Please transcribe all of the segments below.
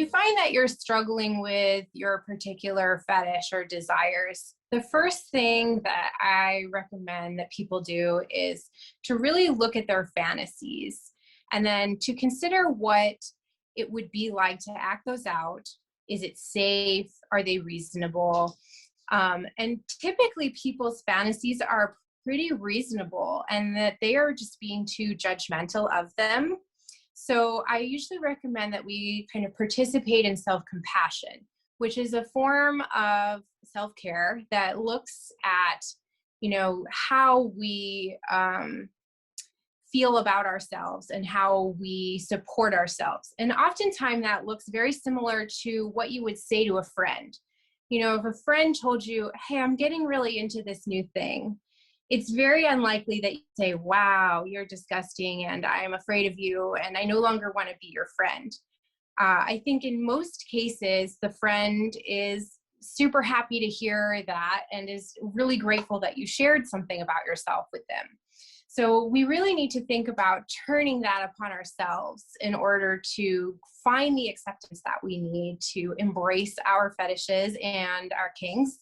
you find that you're struggling with your particular fetish or desires, the first thing that I recommend that people do is to really look at their fantasies and then to consider what it would be like to act those out. Is it safe? Are they reasonable? And typically people's fantasies are pretty reasonable and that they are just being too judgmental of them. So I usually recommend that we kind of participate in self-compassion, which is a form of self-care that looks at, how we feel about ourselves and how we support ourselves. And oftentimes that looks very similar to what you would say to a friend. If a friend told you, hey, I'm getting really into this new thing, it's very unlikely that you say, wow, you're disgusting and I'm afraid of you and I no longer want to be your friend. I think in most cases, the friend is super happy to hear that and is really grateful that you shared something about yourself with them. So we really need to think about turning that upon ourselves in order to find the acceptance that we need to embrace our fetishes and our kinks.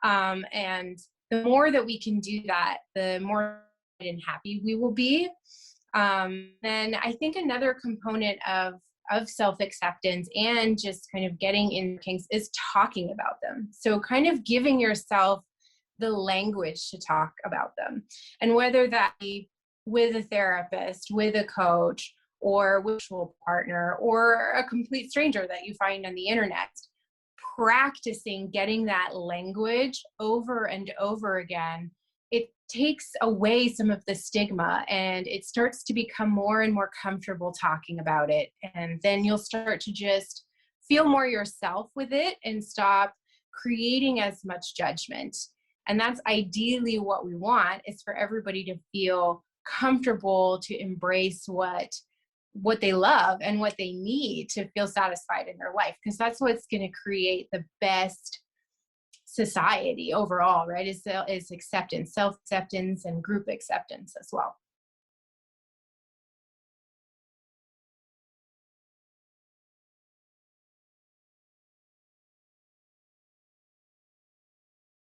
And the more that we can do that, the more and happy we will be. Then I think another component of self-acceptance and just kind of getting in kinks is talking about them. So kind of giving yourself the language to talk about them. And whether that be with a therapist, with a coach, or with a partner, or a complete stranger that you find on the internet, practicing getting that language over and over again, it takes away some of the stigma and it starts to become more and more comfortable talking about it. And then you'll start to just feel more yourself with it and stop creating as much judgment. And that's ideally what we want, is for everybody to feel comfortable to embrace what they love and what they need to feel satisfied in their life, because that's what's going to create the best society overall, right? Is acceptance, self-acceptance, and group acceptance as well.